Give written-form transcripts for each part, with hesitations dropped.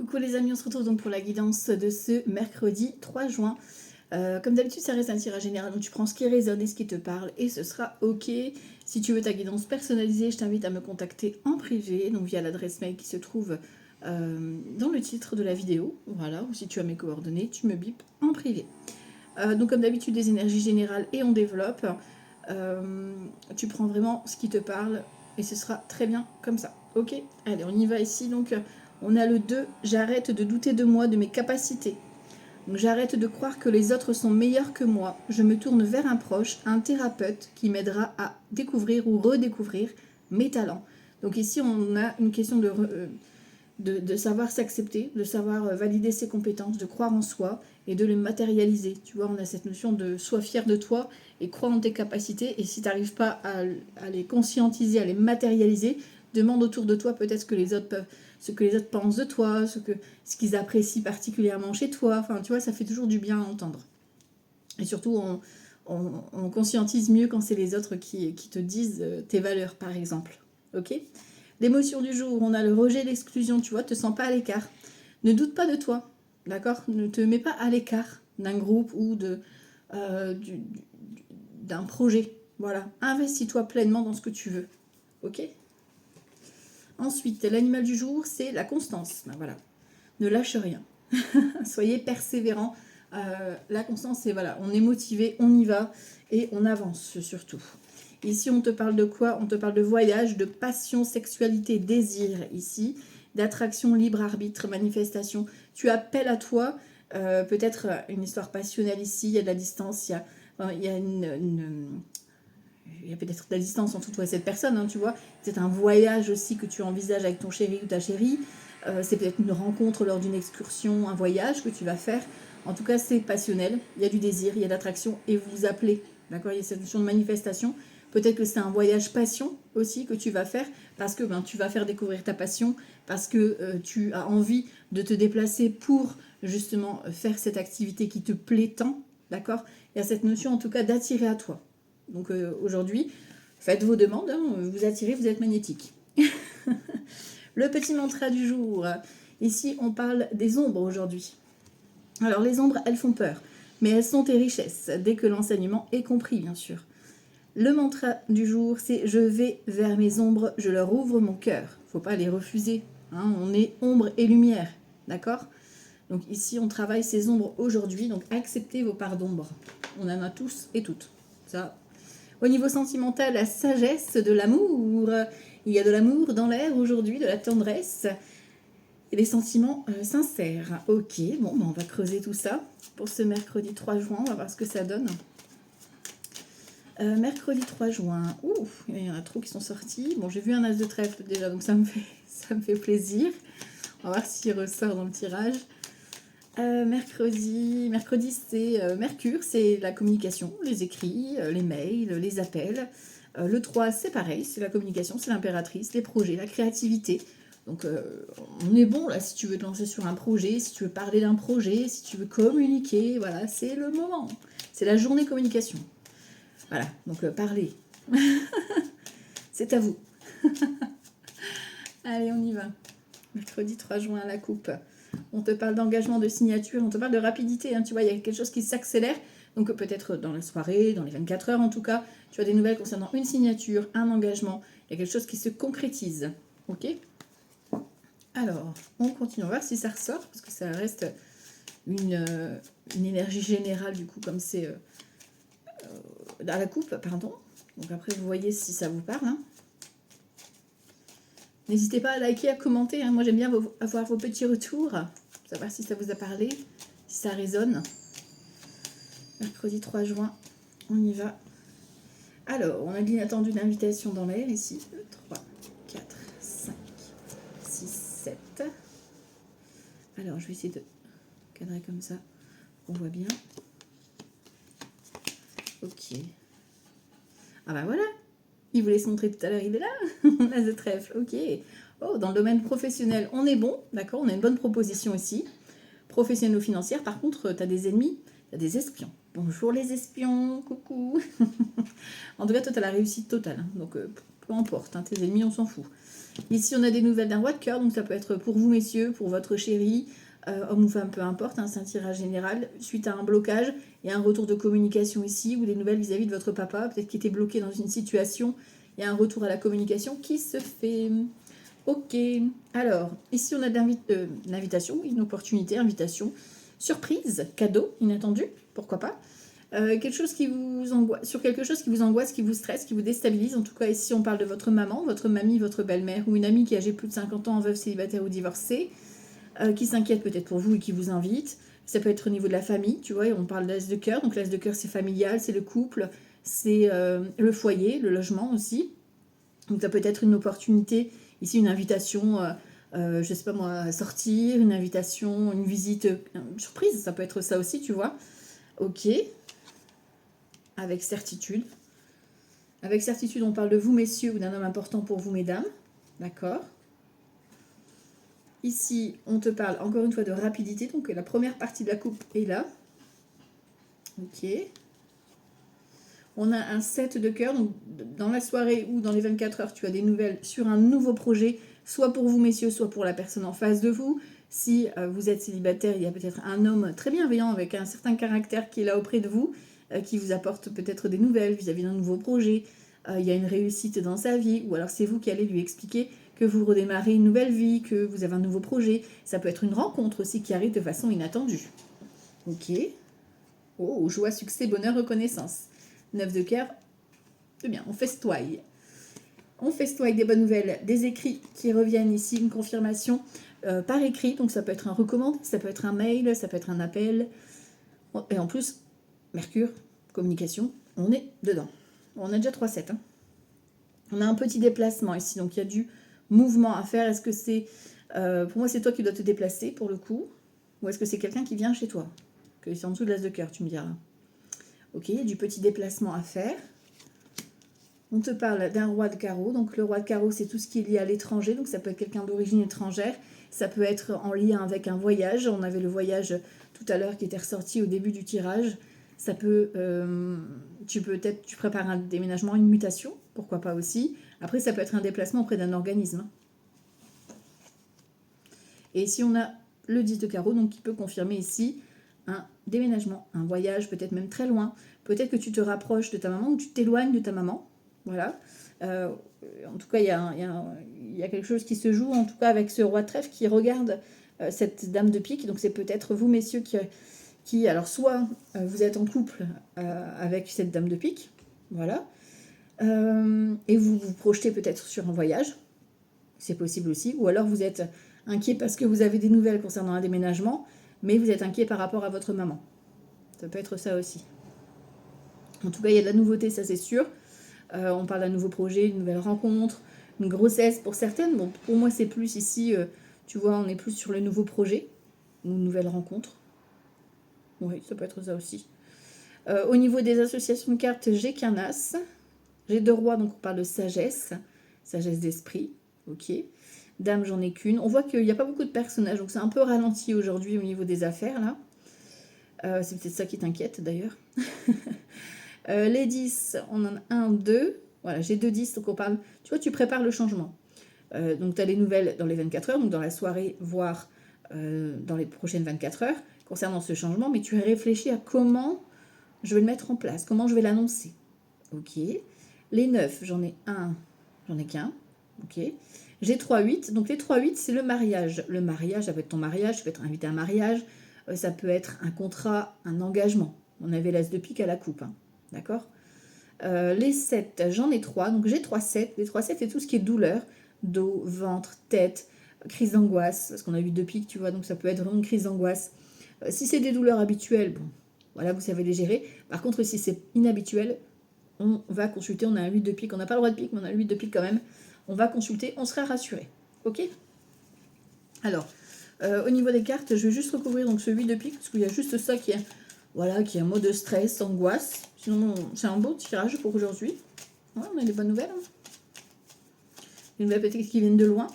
Coucou les amis, on se retrouve donc pour la guidance de ce mercredi 3 juin. Comme d'habitude, ça reste un tirage général, donc tu prends ce qui résonne et ce qui te parle et ce sera ok. Si tu veux ta guidance personnalisée, je t'invite à me contacter en privé, donc via l'adresse mail qui se trouve dans le titre de la vidéo. Voilà, ou si tu as mes coordonnées, tu me bipes en privé. Donc comme d'habitude, des énergies générales et on développe. Tu prends vraiment ce qui te parle et ce sera très bien comme ça. Ok, allez, on y va ici donc. On a le 2, j'arrête de douter de moi, de mes capacités. Donc j'arrête de croire que les autres sont meilleurs que moi. Je me tourne vers un proche, un thérapeute qui m'aidera à découvrir ou redécouvrir mes talents. Donc ici on a une question de savoir s'accepter, de savoir valider ses compétences, de croire en soi et de les matérialiser. Tu vois, on a cette notion de sois fier de toi et crois en tes capacités. Et si tu n'arrives pas à les conscientiser, à les matérialiser, demande autour de toi peut-être ce que les autres pensent de toi, ce qu'ils apprécient particulièrement chez toi. Enfin, tu vois, ça fait toujours du bien à entendre. Et surtout, on conscientise mieux quand c'est les autres qui te disent tes valeurs, par exemple. Ok ? L'émotion du jour, on a le rejet, l'exclusion, tu vois, te sens pas à l'écart. Ne doute pas de toi, d'accord ? Ne te mets pas à l'écart d'un groupe ou d'un projet. Voilà, investis-toi pleinement dans ce que tu veux. Ok ? Ensuite, l'animal du jour, c'est la constance. Ben voilà, ne lâche rien. Soyez persévérants. La constance, c'est voilà, on est motivé, on y va et on avance surtout. Ici, on te parle de quoi? On te parle de voyage, de passion, sexualité, désir ici, d'attraction, libre arbitre, manifestation. Tu appelles à toi, peut-être une histoire passionnelle ici, il y a de la distance, il y a il y a peut-être de la distance entre toi et cette personne, hein, tu vois. C'est un voyage aussi que tu envisages avec ton chéri ou ta chérie. C'est peut-être une rencontre lors d'une excursion, un voyage que tu vas faire. En tout cas, c'est passionnel. Il y a du désir, il y a de l'attraction et vous vous appelez. D'accord ? Il y a cette notion de manifestation. Peut-être que c'est un voyage passion aussi que tu vas faire parce que tu vas faire découvrir ta passion, parce que tu as envie de te déplacer pour justement faire cette activité qui te plaît tant. D'accord ? Il y a cette notion en tout cas d'attirer à toi. Donc aujourd'hui, faites vos demandes, hein, vous attirez, vous êtes magnétique. Le petit mantra du jour. Ici, on parle des ombres aujourd'hui. Alors les ombres, elles font peur, mais elles sont tes richesses, dès que l'enseignement est compris, bien sûr. Le mantra du jour, c'est « Je vais vers mes ombres, je leur ouvre mon cœur ». Il ne faut pas les refuser, hein, on est ombre et lumière, d'accord ? Donc ici, on travaille ces ombres aujourd'hui, donc acceptez vos parts d'ombre. On en a tous et toutes, ça. Au niveau sentimental, la sagesse de l'amour. Il y a de l'amour dans l'air aujourd'hui, de la tendresse et des sentiments sincères. Ok, bon, on va creuser tout ça pour ce mercredi 3 juin. On va voir ce que ça donne. Mercredi 3 juin. Ouh, il y en a trop qui sont sortis. Bon, j'ai vu un as de trèfle déjà, donc ça me fait plaisir. On va voir s'il ressort dans le tirage. Mercredi c'est Mercure, c'est la communication, les écrits, les mails, les appels. Le 3, c'est pareil, c'est la communication, c'est l'impératrice, les projets, la créativité. Donc on est bon là si tu veux te lancer sur un projet, si tu veux parler d'un projet, si tu veux communiquer, voilà, c'est le moment. C'est la journée communication. Voilà, donc parlez. C'est à vous. Allez, on y va. Mercredi 3 juin à la coupe. On te parle d'engagement, de signature, on te parle de rapidité, hein, tu vois, il y a quelque chose qui s'accélère, donc peut-être dans la soirée, dans les 24 heures en tout cas, tu as des nouvelles concernant une signature, un engagement, il y a quelque chose qui se concrétise, ok ? Alors, on continue, on va voir si ça ressort, parce que ça reste une énergie générale du coup, comme c'est à la coupe, pardon, donc après vous voyez si ça vous parle, hein. N'hésitez pas à liker, à commenter. Hein. Moi, j'aime bien avoir vos petits retours. Savoir si ça vous a parlé, si ça résonne. Mercredi 3 juin, on y va. Alors, on a de l'inattendu d'invitation dans l'air ici. 3, 4, 5, 6, 7. Alors, je vais essayer de cadrer comme ça. On voit bien. Ok. Ah bah voilà. Il voulait se montrer tout à l'heure, il est là. L'as de trèfle, ok. Oh, dans le domaine professionnel, on est bon, d'accord, on a une bonne proposition ici. Professionnelle ou financière, par contre, tu as des ennemis, tu as des espions. Bonjour les espions, coucou. En tout cas, toi, tu as la réussite totale. Hein. Donc, peu importe, hein, tes ennemis, on s'en fout. Ici, on a des nouvelles d'un roi de cœur, donc ça peut être pour vous, messieurs, pour votre chéri, homme ou femme, peu importe, hein, c'est un tirage général, suite à un blocage et un retour de communication ici, ou des nouvelles vis-à-vis de votre papa, peut-être qu'il était bloqué dans une situation, il y a un retour à la communication qui se fait. Ok, alors, ici on a l'invitation, une opportunité, invitation, surprise, cadeau, inattendu, pourquoi pas. Quelque chose qui vous angoisse, sur quelque chose qui vous angoisse, qui vous stresse, qui vous déstabilise. En tout cas, ici, on parle de votre maman, votre mamie, votre belle-mère ou une amie qui est âgée plus de 50 ans, veuve, célibataire ou divorcée, qui s'inquiète peut-être pour vous et qui vous invite. Ça peut être au niveau de la famille, tu vois, on parle d'as de cœur. Donc, l'as de cœur, c'est familial, c'est le couple, c'est le foyer, le logement aussi. Donc, ça peut être une opportunité, ici, une invitation, je sais pas moi, à sortir, une invitation, une visite surprise, ça peut être ça aussi, tu vois. Ok. Avec certitude. Avec certitude, on parle de vous, messieurs, ou d'un homme important pour vous, mesdames. D'accord. Ici, on te parle encore une fois de rapidité. Donc, la première partie de la coupe est là. Ok. On a un 7 de cœur. Donc, dans la soirée ou dans les 24 heures, tu as des nouvelles sur un nouveau projet, soit pour vous, messieurs, soit pour la personne en face de vous. Si vous êtes célibataire, il y a peut-être un homme très bienveillant avec un certain caractère qui est là auprès de vous, qui vous apporte peut-être des nouvelles vis-à-vis d'un nouveau projet. Il y a une réussite dans sa vie, ou alors c'est vous qui allez lui expliquer que vous redémarrez une nouvelle vie, que vous avez un nouveau projet. Ça peut être une rencontre aussi qui arrive de façon inattendue. Ok. Oh, joie, succès, bonheur, reconnaissance. 9 de cœur. C'est bien, on festoie. On festoie des bonnes nouvelles, des écrits qui reviennent ici, une confirmation par écrit. Donc ça peut être un recommandé, ça peut être un mail, ça peut être un appel. Et en plus, Mercure, communication, on est dedans. On a déjà 3-7. Hein. On a un petit déplacement ici, donc il y a du mouvement à faire. Est-ce que c'est... pour moi, c'est toi qui dois te déplacer, pour le coup. Ou est-ce que c'est quelqu'un qui vient chez toi? Que c'est en dessous de l'as de cœur, tu me diras. Ok, il y a du petit déplacement à faire. On te parle d'un roi de carreau. Donc le roi de carreau, c'est tout ce qui est lié à l'étranger. Donc ça peut être quelqu'un d'origine étrangère. Ça peut être en lien avec un voyage. On avait le voyage tout à l'heure qui était ressorti au début du tirage. Ça peut, tu prépares un déménagement, une mutation, pourquoi pas aussi. Après, ça peut être un déplacement auprès d'un organisme. Et ici, on a le 10 de carreau, donc qui peut confirmer ici un déménagement, un voyage, peut-être même très loin. Peut-être que tu te rapproches de ta maman ou tu t'éloignes de ta maman. Voilà. En tout cas, il y a quelque chose qui se joue, en tout cas avec ce roi de trèfle qui regarde cette dame de pique. Donc c'est peut-être vous, messieurs, qui alors soit vous êtes en couple avec cette dame de pique, voilà, et vous vous projetez peut-être sur un voyage, c'est possible aussi, ou alors vous êtes inquiet parce que vous avez des nouvelles concernant un déménagement, mais vous êtes inquiet par rapport à votre maman. Ça peut être ça aussi. En tout cas, il y a de la nouveauté, ça c'est sûr. On parle d'un nouveau projet, une nouvelle rencontre, une grossesse pour certaines. Bon, pour moi, c'est plus ici, tu vois, on est plus sur le nouveau projet, une nouvelle rencontre. Oui, ça peut être ça aussi. Au niveau des associations de cartes, j'ai qu'un as. J'ai 2 rois, donc on parle de sagesse. Sagesse d'esprit. Ok. Dame, j'en ai qu'une. On voit qu'il n'y a pas beaucoup de personnages, donc c'est un peu ralenti aujourd'hui au niveau des affaires, là. C'est peut-être ça qui t'inquiète, d'ailleurs. Les 10, on en a 1, 2. Voilà, j'ai 2 10, donc on parle... Tu vois, tu prépares le changement. Donc tu as les nouvelles dans les 24 heures, donc dans la soirée, voire dans les prochaines 24 heures, concernant ce changement, mais tu as réfléchi à comment je vais le mettre en place, comment je vais l'annoncer. Ok. Les 9, j'en ai qu'un. Ok. J'ai 3, 8. Donc les 3, 8, c'est le mariage. Le mariage, ça peut être ton mariage, tu peux être invité à un mariage, ça peut être un contrat, un engagement. On avait l'as de pique à la coupe. Hein. D'accord. Les 7, j'en ai 3. Donc j'ai 3, 7. Les 3, 7, c'est tout ce qui est douleur. Dos, ventre, tête, crise d'angoisse. Parce qu'on a eu 2 piques, tu vois. Donc ça peut être vraiment une crise d'angoisse. Si c'est des douleurs habituelles, bon, voilà, vous savez les gérer. Par contre, si c'est inhabituel, on va consulter. On a un 8 de pique. On n'a pas le droit de pique, mais on a un 8 de pique quand même. On va consulter. On sera rassuré. Ok. Alors, au niveau des cartes, je vais juste recouvrir donc, ce 8 de pique. Parce qu'il y a juste ça qui est... Voilà, qui est un mot de stress, angoisse. Sinon, c'est un beau tirage pour aujourd'hui. Ouais, on a des bonnes nouvelles. Hein. Des nouvelles peut-être qui viennent de loin.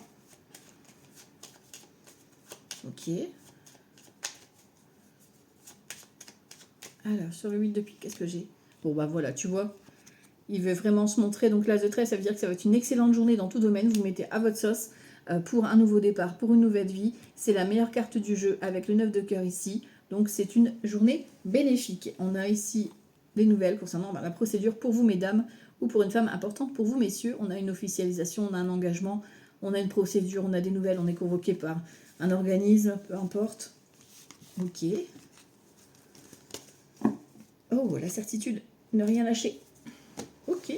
Ok. Alors, sur le 8 de pique, qu'est-ce que j'ai? Bon, bah voilà, tu vois. Il veut vraiment se montrer. Donc l'As de trèfle, ça veut dire que ça va être une excellente journée dans tout domaine. Vous mettez à votre sauce pour un nouveau départ, pour une nouvelle vie. C'est la meilleure carte du jeu avec le 9 de cœur ici. Donc c'est une journée bénéfique. On a ici les nouvelles concernant la procédure pour vous, mesdames, ou pour une femme importante pour vous, messieurs. On a une officialisation, on a un engagement, on a une procédure, on a des nouvelles, on est convoqué par un organisme, peu importe. Ok. Oh, la certitude, ne rien lâcher. Ok.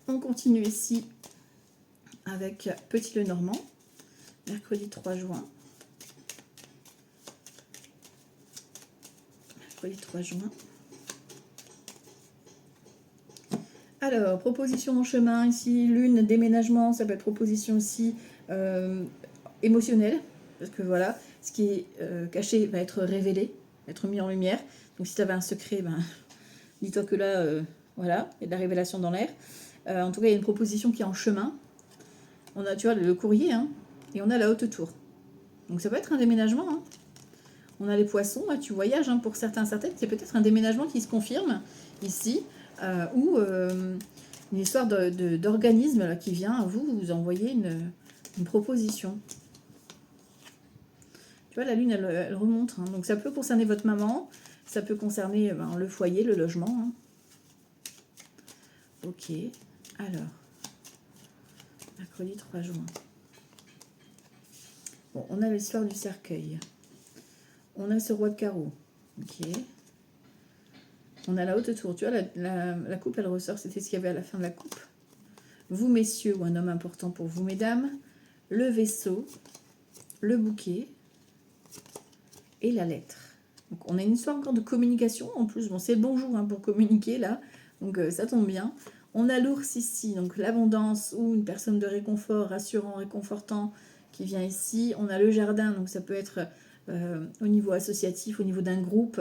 On continue ici avec Petit Lenormand, mercredi 3 juin. Mercredi 3 juin. Alors, proposition en chemin ici, lune, déménagement, ça peut être proposition aussi émotionnelle, parce que voilà, ce qui est caché va être révélé, être mis en lumière. Donc si tu avais un secret, ben, dis-toi que là, voilà, il y a de la révélation dans l'air. En tout cas, il y a une proposition qui est en chemin. On a, tu vois, le courrier, hein, et on a la haute tour. Donc ça peut être un déménagement. Hein. On a les poissons, là, tu voyages, hein, pour certains, certaines, c'est peut-être un déménagement qui se confirme ici, ou une histoire d'organisme qui vient à vous envoyer une proposition. Tu vois, la lune, elle remonte. Hein. Donc ça peut concerner votre maman, ça peut concerner le foyer, le logement. Hein. Ok, alors, mercredi 3 juin. Bon, on a l'histoire du cercueil. On a ce roi de carreau. Ok. On a la haute tour. Tu vois, la coupe, elle ressort. C'était ce qu'il y avait à la fin de la coupe. Vous, messieurs, ou un homme important pour vous, mesdames. Le vaisseau, le bouquet et la lettre. Donc, on a une histoire encore de communication. En plus, bon, c'est le bon jour, hein, pour communiquer, là. Donc, ça tombe bien. On a l'ours ici, donc l'abondance ou une personne de réconfort, rassurant, réconfortant, qui vient ici. On a le jardin, donc ça peut être au niveau associatif, au niveau d'un groupe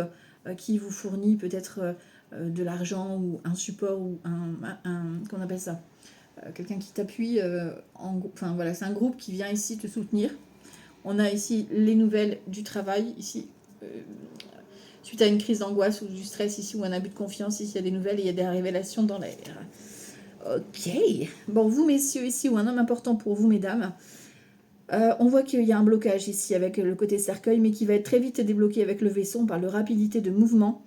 qui vous fournit peut-être de l'argent ou un support ou qu'on appelle ça, quelqu'un qui t'appuie enfin voilà, c'est un groupe qui vient ici te soutenir. On a ici les nouvelles du travail ici. Suite à une crise d'angoisse ou du stress ici, ou un abus de confiance, ici il y a des nouvelles et il y a des révélations dans l'air. Ok. Bon, vous messieurs ici, ou un homme important pour vous, mesdames, on voit qu'il y a un blocage ici avec le côté cercueil, mais qui va être très vite débloqué avec le vaisseau. On parle de rapidité de mouvement.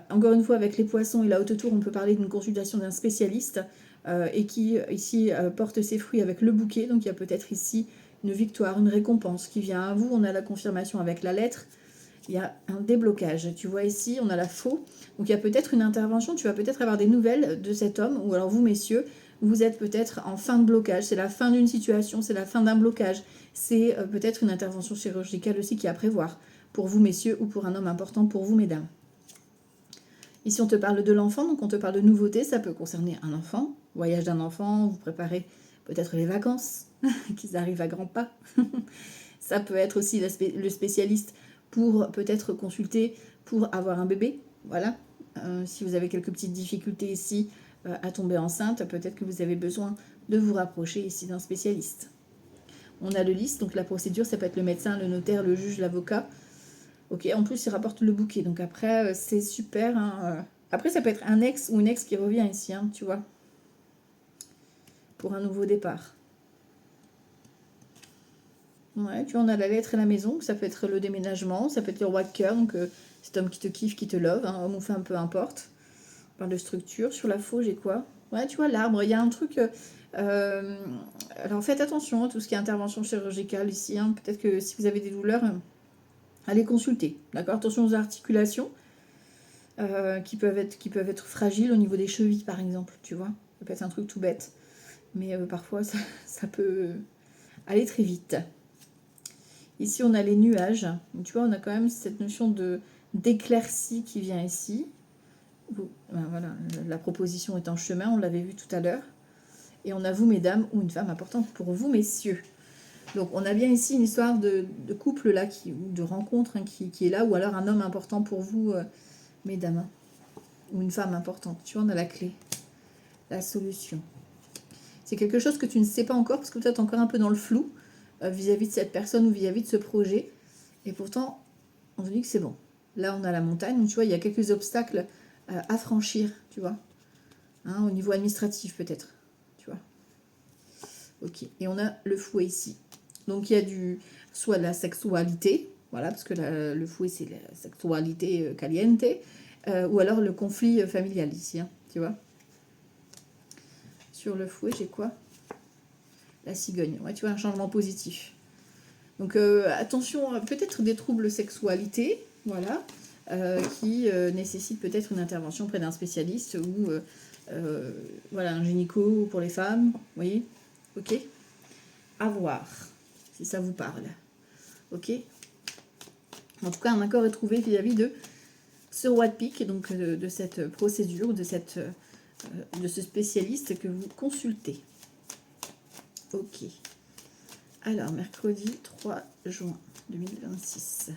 Encore une fois, avec les poissons et la haute tour, on peut parler d'une consultation d'un spécialiste et qui ici porte ses fruits avec le bouquet. Donc il y a peut-être ici une victoire, une récompense qui vient à vous. On a la confirmation avec la lettre. Il y a un déblocage. Tu vois ici, on a la faux. Donc il y a peut-être une intervention. Tu vas peut-être avoir des nouvelles de cet homme, ou alors vous, messieurs, vous êtes peut-être en fin de blocage. C'est la fin d'une situation, c'est la fin d'un blocage. C'est peut-être une intervention chirurgicale aussi qui est à prévoir pour vous, messieurs, ou pour un homme important pour vous, mesdames. Ici, on te parle de l'enfant, donc on te parle de nouveauté. Ça peut concerner un enfant, voyage d'un enfant, vous préparez peut-être les vacances, qu'ils arrivent à grands pas. Ça peut être aussi le spécialiste pour peut-être consulter pour avoir un bébé. Voilà. Si vous avez quelques petites difficultés ici à tomber enceinte, peut-être que vous avez besoin de vous rapprocher ici d'un spécialiste. On a le lys, donc la procédure, ça peut être le médecin, le notaire, le juge, l'avocat. Ok, en plus, il rapporte le bouquet. Donc après, c'est super. Hein. Après, ça peut être un ex ou une ex qui revient ici, hein, tu vois, pour un nouveau départ. Ouais, tu vois, on a la lettre et la maison, ça peut être le déménagement, ça peut être le roi de cœur, donc cet homme qui te kiffe, qui te love, hein, homme ou femme, peu importe. On parle de structure. Sur la faux, j'ai quoi? Ouais, tu vois, l'arbre, il y a un truc... alors faites attention à tout ce qui est intervention chirurgicale ici. Hein. Peut-être que si vous avez des douleurs, allez consulter. D'accord? Attention aux articulations qui peuvent être fragiles au niveau des chevilles, par exemple. Tu vois? Ça peut être un truc tout bête. Mais parfois, ça peut aller très vite. Ici, on a les nuages. Donc, tu vois, on a quand même cette notion d'éclaircie qui vient ici. Voilà, la proposition est en chemin, on l'avait vu tout à l'heure. Et on a vous, mesdames, ou une femme importante pour vous, messieurs. Donc, on a bien ici une histoire de couple, là, ou de rencontre, hein, qui est là, ou alors un homme important pour vous, mesdames, hein, ou une femme importante. Tu vois, on a la clé, la solution. C'est quelque chose que tu ne sais pas encore, parce que tu es encore un peu dans le flou, vis-à-vis de cette personne ou vis-à-vis de ce projet. Et pourtant, on te dit que c'est bon. Là, on a la montagne. Donc, tu vois, il y a quelques obstacles à franchir, tu vois. hein, au niveau administratif peut-être, tu vois. Ok, et on a le fouet ici. Donc il y a soit de la sexualité, voilà, parce que le fouet c'est la sexualité caliente, ou alors le conflit familial ici, hein, tu vois. Sur le fouet, j'ai quoi? La cigogne, ouais, tu vois, un changement positif. Donc attention, peut-être des troubles sexualité, voilà, qui nécessitent peut-être une intervention auprès d'un spécialiste ou voilà, un gynéco pour les femmes, vous voyez, ok. À voir, si ça vous parle, ok. En tout cas, un accord est trouvé vis-à-vis de ce roi de pique, donc de cette procédure, de ce spécialiste que vous consultez. Ok. Alors, mercredi 3 juin 2026.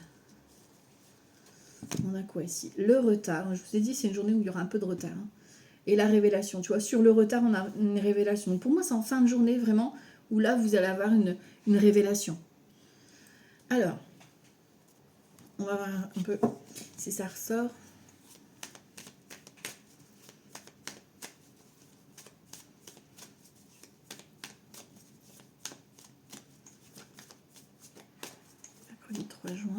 On a quoi ici? Le retard. Je vous ai dit, c'est une journée où il y aura un peu de retard. Hein. Et la révélation. Tu vois, sur le retard, on a une révélation. Donc pour moi, c'est en fin de journée, vraiment, où là, vous allez avoir une révélation. Alors, on va voir un peu si ça ressort. Mercredi 3 juin.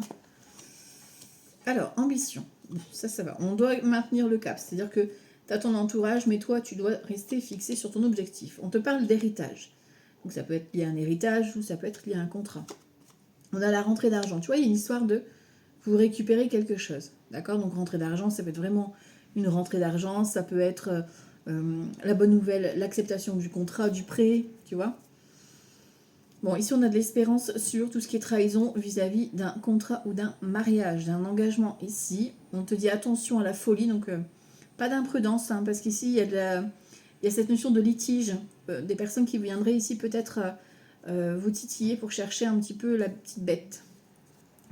Alors, ambition. Ça va. On doit maintenir le cap. C'est-à-dire que tu as ton entourage, mais toi, tu dois rester fixé sur ton objectif. On te parle d'héritage. Donc, ça peut être lié à un héritage ou ça peut être lié à un contrat. On a la rentrée d'argent. Tu vois, il y a une histoire de vous récupérez quelque chose. D'accord? Donc, rentrée d'argent, ça peut être vraiment une rentrée d'argent. Ça peut être la bonne nouvelle, l'acceptation du contrat, du prêt. Tu vois? Bon, ici, on a de l'espérance sur tout ce qui est trahison vis-à-vis d'un contrat ou d'un mariage, d'un engagement ici. On te dit attention à la folie, donc pas d'imprudence, hein, parce qu'ici, il y a cette notion de litige, des personnes qui viendraient ici peut-être vous titiller pour chercher un petit peu la petite bête.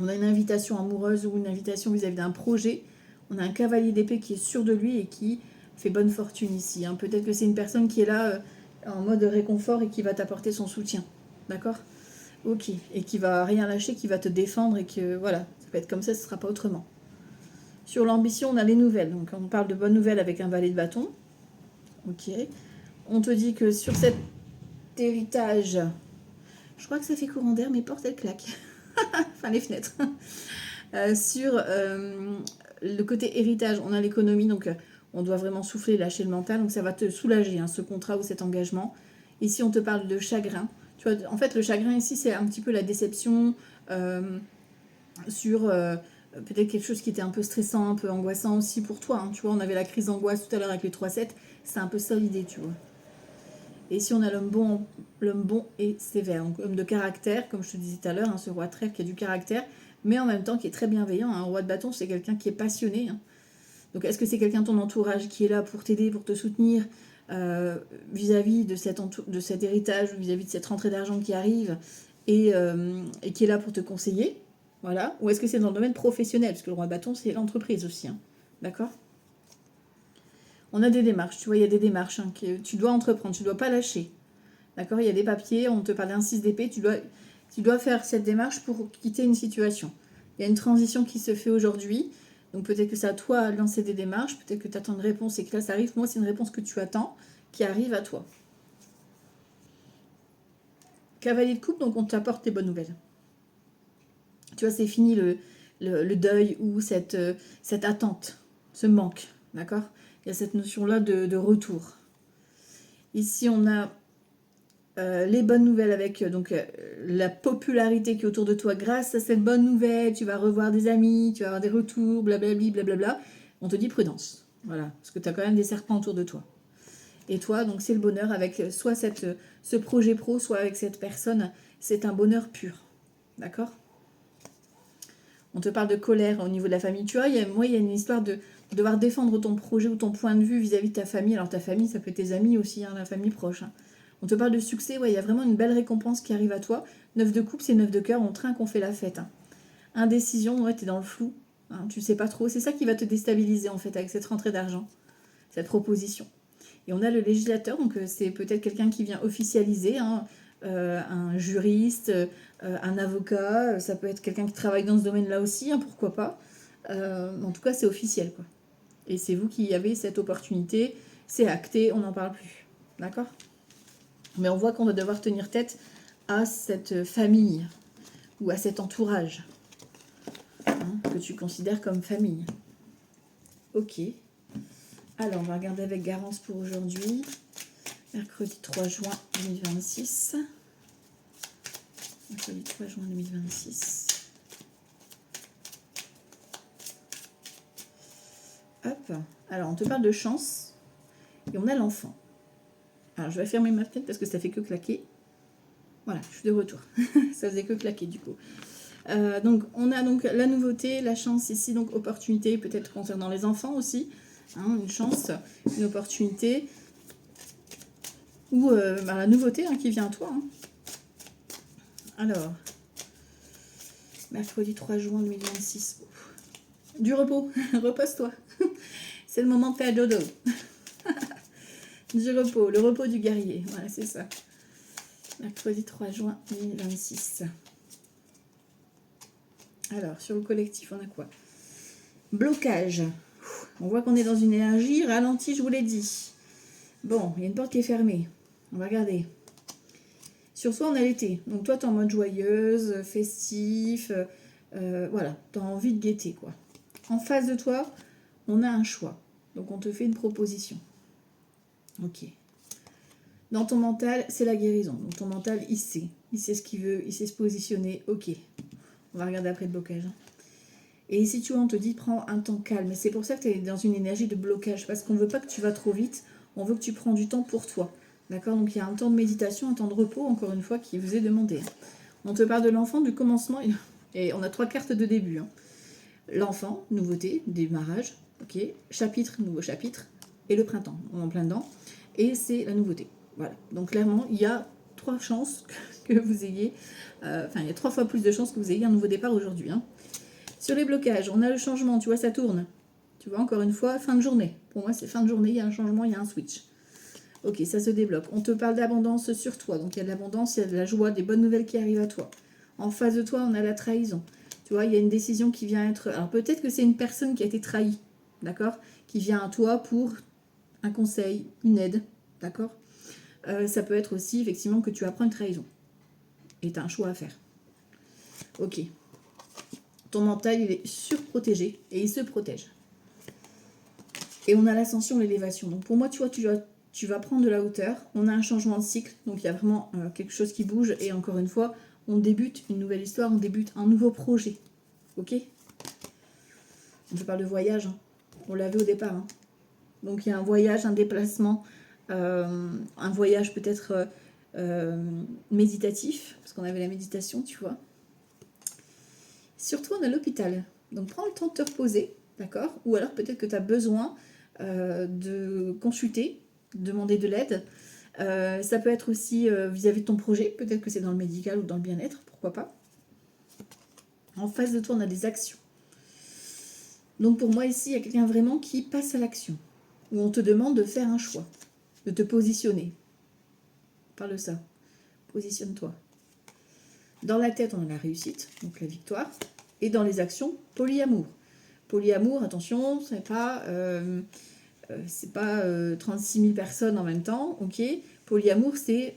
On a une invitation amoureuse ou une invitation vis-à-vis d'un projet. On a un cavalier d'épée qui est sûr de lui et qui fait bonne fortune ici. Hein. Peut-être que c'est une personne qui est là en mode réconfort et qui va t'apporter son soutien. D'accord? Ok. Et qui va rien lâcher, qui va te défendre et que voilà, ça peut être comme ça, ce ne sera pas autrement. Sur l'ambition, on a les nouvelles. Donc on parle de bonnes nouvelles avec un valet de bâton. Ok. On te dit que sur cet héritage, je crois que ça fait courant d'air, mes portes elles claquent. Enfin les fenêtres. Sur le côté héritage, on a l'économie, donc on doit vraiment souffler, lâcher le mental. Donc ça va te soulager, hein, ce contrat ou cet engagement. Ici, on te parle de chagrin. Tu vois, en fait, le chagrin ici, c'est un petit peu la déception sur peut-être quelque chose qui était un peu stressant, un peu angoissant aussi pour toi. Hein. Tu vois, on avait la crise d'angoisse tout à l'heure avec les 3-7. C'est un peu ça l'idée, tu vois. Et si on a l'homme bon et sévère, donc homme de caractère, comme je te disais tout à l'heure, hein, ce roi de trèfle qui a du caractère, mais en même temps qui est très bienveillant. Hein. Un roi de bâton, c'est quelqu'un qui est passionné. Hein. Donc est-ce que c'est quelqu'un de ton entourage qui est là pour t'aider, pour te soutenir vis-à-vis de cet héritage, vis-à-vis de cette rentrée d'argent qui arrive et qui est là pour te conseiller, voilà. Ou est-ce que c'est dans le domaine professionnel, parce que le roi de bâton, c'est l'entreprise aussi, hein. D'accord? On a des démarches, tu vois, il y a des démarches hein, que tu dois entreprendre, tu ne dois pas lâcher. D'accord? Il y a des papiers, on te parle d'un 6 d'épée, tu dois faire cette démarche pour quitter une situation. Il y a une transition qui se fait aujourd'hui, donc peut-être que c'est à toi de lancer des démarches, peut-être que tu attends une réponse et que là ça arrive. Moi, c'est une réponse que tu attends, qui arrive à toi. Cavalier de coupe, donc on t'apporte les bonnes nouvelles. Tu vois, c'est fini le deuil ou cette attente, ce manque, d'accord? Il y a cette notion-là de retour. Ici, on a les bonnes nouvelles avec donc la popularité qui est autour de toi grâce à cette bonne nouvelle. Tu vas revoir des amis, tu vas avoir des retours, blablabli, blablabla. On te dit prudence, voilà, parce que tu as quand même des serpents autour de toi. Et toi, donc c'est le bonheur avec soit ce projet pro, soit avec cette personne. C'est un bonheur pur, d'accord? On te parle de colère au niveau de la famille. Tu vois, il y a une histoire de devoir défendre ton projet ou ton point de vue vis-à-vis de ta famille. Alors ta famille, ça peut être tes amis aussi, hein, la famille proche. Hein. On te parle de succès, ouais, il y a vraiment une belle récompense qui arrive à toi. 9 de coupe, c'est 9 de cœur, on trinque, on fait la fête. Hein. Indécision, ouais, t'es dans le flou. Hein, tu sais pas trop. C'est ça qui va te déstabiliser en fait avec cette rentrée d'argent, cette proposition. Et on a le législateur, donc c'est peut-être quelqu'un qui vient officialiser, hein, un juriste, un avocat, ça peut être quelqu'un qui travaille dans ce domaine-là aussi, hein, pourquoi pas. En tout cas, c'est officiel, quoi. Et c'est vous qui avez cette opportunité c'est acté, on n'en parle plus. D'accord? Mais on voit qu'on va devoir tenir tête à cette famille ou à cet entourage que tu considères comme famille. Ok. Alors, on va regarder avec Garance pour aujourd'hui. Mercredi 3 juin 2026. Mercredi 3 juin 2026. Hop. Alors, on te parle de chance. Et on a l'enfant. Alors, je vais fermer ma fenêtre parce que ça fait que claquer. Voilà, je suis de retour. Ça faisait que claquer du coup. Donc, on a donc la nouveauté, la chance ici, donc opportunité, peut-être concernant les enfants aussi. Hein, une chance, une opportunité. Ou la nouveauté qui vient à toi. Hein. Alors, mercredi 3 juin 2026. Du repos, repose-toi. C'est le moment de faire dodo. Du repos, le repos du guerrier. Voilà, c'est ça. Mercredi 3 juin 2026. Alors, sur le collectif, on a quoi? Blocage. On voit qu'on est dans une énergie ralentie, je vous l'ai dit. Bon, il y a une porte qui est fermée. On va regarder. Sur soi, on a l'été. Donc toi, tu es en mode joyeuse, festif. Voilà, tu as envie de gaieté, quoi. En face de toi, on a un choix. Donc on te fait une proposition. Ok. Dans ton mental, c'est la guérison. Donc ton mental, il sait. Il sait ce qu'il veut, il sait se positionner. Ok. On va regarder après le blocage. Et ici, tu vois, on te dit, prends un temps calme. Et c'est pour ça que tu es dans une énergie de blocage. Parce qu'on ne veut pas que tu vas trop vite. On veut que tu prends du temps pour toi. D'accord? Donc il y a un temps de méditation, un temps de repos, encore une fois, qui vous est demandé. On te parle de l'enfant, du commencement. Et on a 3 cartes de début. Hein. L'enfant, nouveauté, démarrage. Ok. Chapitre, nouveau chapitre. Et le printemps. On est en plein dedans. Et c'est la nouveauté. Voilà. Donc clairement, il y a 3 chances que vous ayez. Enfin, il y a 3 fois plus de chances que vous ayez un nouveau départ aujourd'hui. Hein. Sur les blocages, on a le changement, tu vois, ça tourne. Tu vois, encore une fois, fin de journée. Pour moi, c'est fin de journée, il y a un changement, il y a un switch. Ok, ça se débloque. On te parle d'abondance sur toi. Donc, il y a de l'abondance, il y a de la joie, des bonnes nouvelles qui arrivent à toi. En face de toi, on a la trahison. Tu vois, il y a une décision qui vient être... Alors, peut-être que c'est une personne qui a été trahie, d'accord? Qui vient à toi pour un conseil, une aide, d'accord? Ça peut être aussi, effectivement, que tu apprends une trahison. Et tu as un choix à faire. Ok. Ton mental, il est surprotégé et il se protège. Et on a l'ascension, l'élévation. Donc pour moi, tu vois, tu vas prendre de la hauteur. On a un changement de cycle. Donc il y a vraiment quelque chose qui bouge. Et encore une fois, on débute une nouvelle histoire, on débute un nouveau projet. Ok? Je parle de voyage. Hein. On l'avait au départ. Hein. Donc il y a un voyage, un déplacement, un voyage peut-être méditatif. Parce qu'on avait la méditation, tu vois. Surtout, on a l'hôpital. Donc, prends le temps de te reposer, d'accord? Ou alors, peut-être que tu as besoin de consulter, demander de l'aide. Ça peut être aussi vis-à-vis de ton projet. Peut-être que c'est dans le médical ou dans le bien-être, pourquoi pas. En face de toi, on a des actions. Donc, pour moi, ici, il y a quelqu'un vraiment qui passe à l'action. Où on te demande de faire un choix, de te positionner. Parle de ça. Positionne-toi. Dans la tête, on a la réussite, donc la victoire. Et dans les actions, polyamour. Polyamour, attention, c'est pas 36 000 personnes en même temps, ok. Polyamour, c'est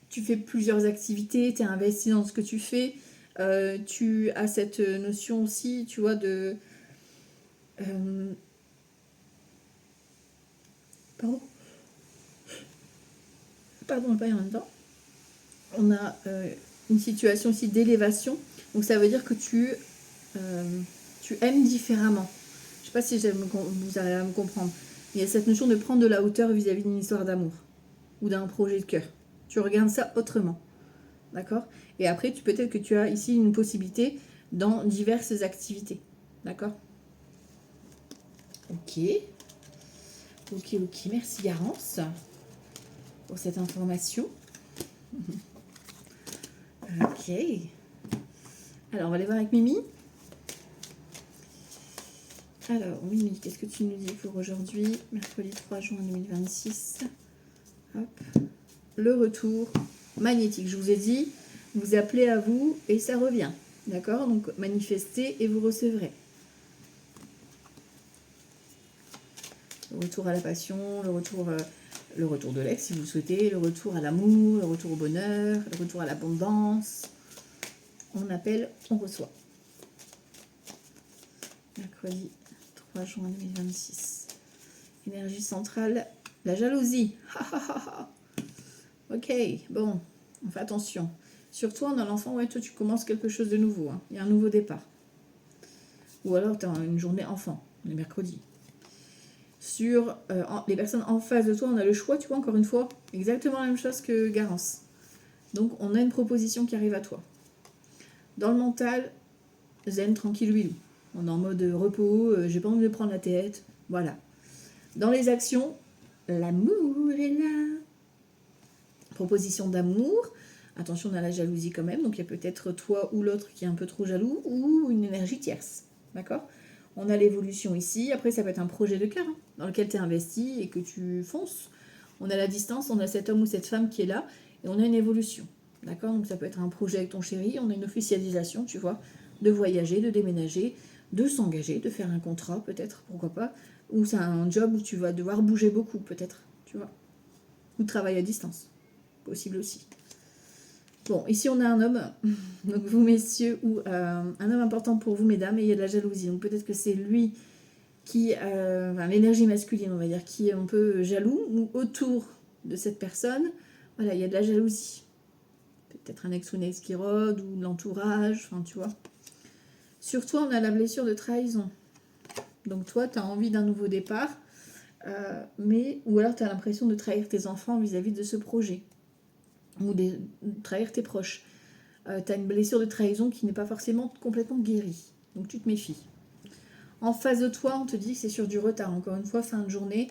tu fais plusieurs activités, tu es investi dans ce que tu fais, tu as cette notion aussi, tu vois, de... Pardon, pas en même temps. On a une situation aussi d'élévation. Donc ça veut dire que tu aimes différemment. Je ne sais pas si vous arrivez à me comprendre. Il y a cette notion de prendre de la hauteur vis-à-vis d'une histoire d'amour ou d'un projet de cœur. Tu regardes ça autrement. D'accord? Et après, peut-être que tu as ici une possibilité dans diverses activités. D'accord? Ok. Ok. Merci Garance pour cette information. Ok. Alors, on va aller voir avec Mimi. Alors, Mimi, qu'est-ce que tu nous dis pour aujourd'hui? Mercredi 3 juin 2026. Hop. Le retour magnétique. Je vous ai dit, vous appelez à vous et ça revient. D'accord? Donc, manifestez et vous recevrez. Le retour à la passion, le retour de l'ex si vous le souhaitez, le retour à l'amour, le retour au bonheur, le retour à l'abondance. On appelle, on reçoit. Mercredi 3 juin 2026. Énergie centrale, la jalousie. Ok, bon, on fait attention. Surtout on a l'enfant, ouais, toi tu commences quelque chose de nouveau. Hein. Il y a un nouveau départ. Ou alors tu as une journée enfant, le mercredi. Sur les personnes en face de toi, on a le choix, tu vois, encore une fois, exactement la même chose que Garance. Donc on a une proposition qui arrive à toi. Dans le mental, zen, tranquille, huilou. On est en mode repos, j'ai pas envie de prendre la tête, voilà. Dans les actions, l'amour est là. Proposition d'amour. Attention, on a la jalousie quand même, donc il y a peut-être toi ou l'autre qui est un peu trop jaloux, ou une énergie tierce, d'accord? On a l'évolution ici, après ça peut être un projet de cœur, hein, dans lequel tu es investi et que tu fonces. On a la distance, on a cet homme ou cette femme qui est là, et on a une évolution, d'accord? Donc ça peut être un projet avec ton chéri, on a une officialisation, tu vois, de voyager, de déménager, de s'engager, de faire un contrat peut-être, pourquoi pas, ou c'est un job où tu vas devoir bouger beaucoup peut-être, tu vois, ou travailler à distance, possible aussi. Bon, ici on a un homme, donc vous messieurs, ou un homme important pour vous mesdames, et il y a de la jalousie. Donc peut-être que c'est lui qui, enfin, l'énergie masculine on va dire, qui est un peu jaloux, ou autour de cette personne, voilà, il y a de la jalousie. Peut-être un ex ou une ex qui rôde, ou de l'entourage, enfin tu vois. Sur toi on a la blessure de trahison. Donc toi tu as envie d'un nouveau départ, ou alors tu as l'impression de trahir tes enfants vis-à-vis de ce projet. Ou de trahir tes proches. Tu as une blessure de trahison qui n'est pas forcément complètement guérie. Donc tu te méfies. En face de toi, on te dit que c'est sur du retard. Encore une fois, fin de journée,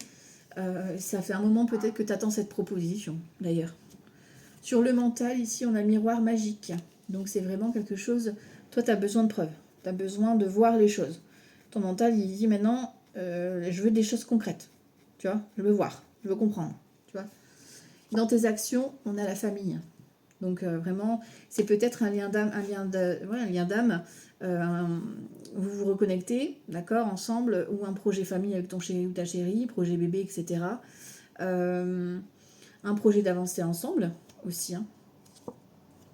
ça fait un moment peut-être que tu attends cette proposition, d'ailleurs. Sur le mental, ici, on a le miroir magique. Donc c'est vraiment quelque chose... Toi, tu as besoin de preuves. Tu as besoin de voir les choses. Ton mental, il dit maintenant, je veux des choses concrètes. Tu vois, je veux voir, je veux comprendre. Tu vois. Dans tes actions, on a la famille. Donc vraiment, c'est peut-être un lien d'âme, vous vous reconnectez, d'accord, ensemble, ou un projet famille avec ton chéri ou ta chérie, projet bébé, etc. Un projet d'avancer ensemble aussi. Hein.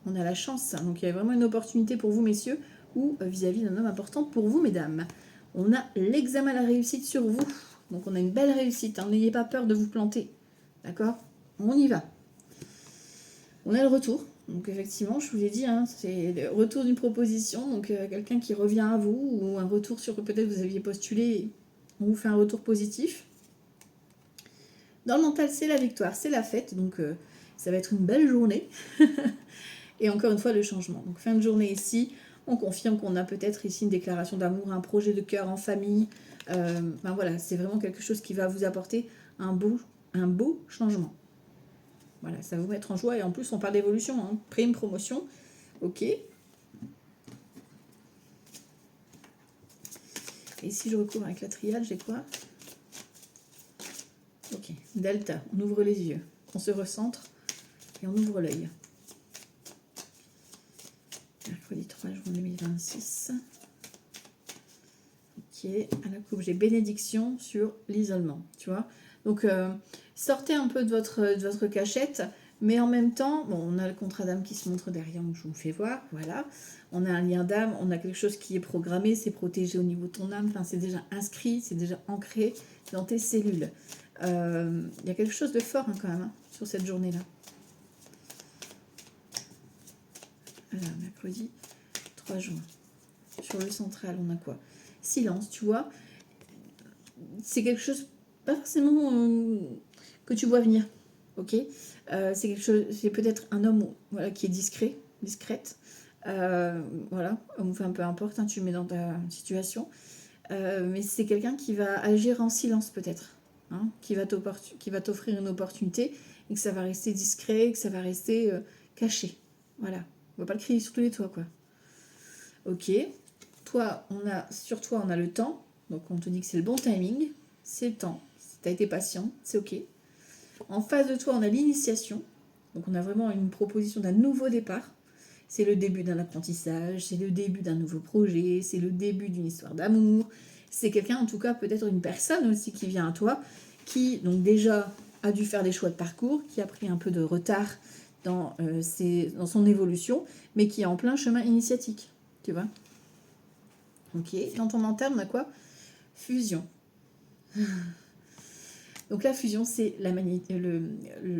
On a la chance, hein. Donc il y a vraiment une opportunité pour vous, messieurs, ou vis-à-vis d'un homme important pour vous, mesdames. On a l'examen à la réussite sur vous. Donc on a une belle réussite, hein. N'ayez pas peur de vous planter, d'accord? On y va. On a le retour, donc effectivement, je vous l'ai dit, hein, c'est le retour d'une proposition, donc quelqu'un qui revient à vous, ou un retour sur que peut-être vous aviez postulé, on vous fait un retour positif. Dans le mental, c'est la victoire, c'est la fête, donc ça va être une belle journée. Et encore une fois, le changement. Donc fin de journée ici, on confirme qu'on a peut-être ici une déclaration d'amour, un projet de cœur en famille. Ben voilà, c'est vraiment quelque chose qui va vous apporter un beau changement. Voilà, ça va vous mettre en joie. Et en plus, on parle d'évolution, hein. Prime, promotion. Ok. Et si je recouvre avec la triade, j'ai quoi? Ok. Delta, on ouvre les yeux. On se recentre et on ouvre l'œil. Mercredi 3 juin 2026. Ok. À la coupe, j'ai bénédiction sur l'isolement. Tu vois. Donc, sortez un peu de votre cachette. Mais en même temps, bon, on a le contrat d'âme qui se montre derrière, donc je vous fais voir, voilà. On a un lien d'âme, on a quelque chose qui est programmé, c'est protégé au niveau de ton âme, enfin, c'est déjà inscrit, c'est déjà ancré dans tes cellules. Il y a quelque chose de fort hein, quand même, hein, sur cette journée-là. Voilà, mercredi 3 juin. Sur le central, on a quoi? Silence, tu vois. C'est quelque chose, pas forcément que tu vois venir, ok? C'est quelque chose, c'est peut-être un homme voilà, qui est discrète. Voilà, enfin peu importe, hein, tu le mets dans ta situation. Mais c'est quelqu'un qui va agir en silence peut-être, hein, qui va t'offrir une opportunité et que ça va rester discret, que ça va rester caché. Voilà, on va pas le crier sur tous les toits, quoi. Ok, sur toi on a le temps, donc on te dit que c'est le bon timing, c'est le temps, tu as été patient, c'est ok. En face de toi, on a l'initiation. Donc, on a vraiment une proposition d'un nouveau départ. C'est le début d'un apprentissage, c'est le début d'un nouveau projet, c'est le début d'une histoire d'amour, C'est quelqu'un, en tout cas, peut-être une personne aussi qui vient à toi, qui, donc déjà, a dû faire des choix de parcours, qui a pris un peu de retard dans son évolution, mais qui est en plein chemin initiatique, tu vois. Ok, dans ton mental, on a quoi? Fusion. Donc la fusion, c'est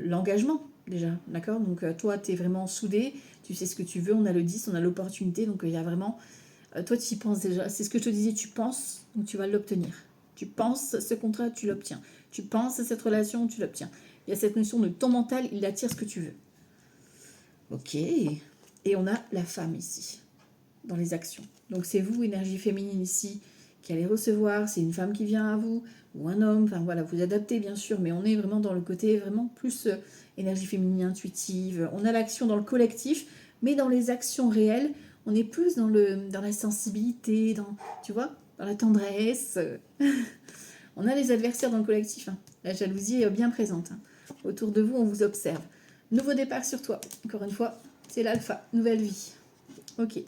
l'engagement, déjà, d'accord? Donc toi, tu es vraiment soudé, tu sais ce que tu veux, on a le 10, on a l'opportunité, donc il y a vraiment... toi, tu y penses déjà, c'est ce que je te disais, tu penses, donc tu vas l'obtenir. Tu penses ce contrat, tu l'obtiens. Tu penses à cette relation, tu l'obtiens. Il y a cette notion de ton mental, il attire ce que tu veux. Ok. Et on a la femme ici, dans les actions. Donc c'est vous, énergie féminine ici, qui allez recevoir. C'est une femme qui vient à vous, ou un homme. Enfin voilà, vous adaptez bien sûr, mais on est vraiment dans le côté vraiment plus énergie féminine intuitive. On a l'action dans le collectif, mais dans les actions réelles, on est plus dans la sensibilité, tu vois, dans la tendresse. On a les adversaires dans le collectif. Hein. La jalousie est bien présente. Hein. Autour de vous, on vous observe. Nouveau départ sur toi. Encore une fois, c'est l'alpha. Nouvelle vie. Ok.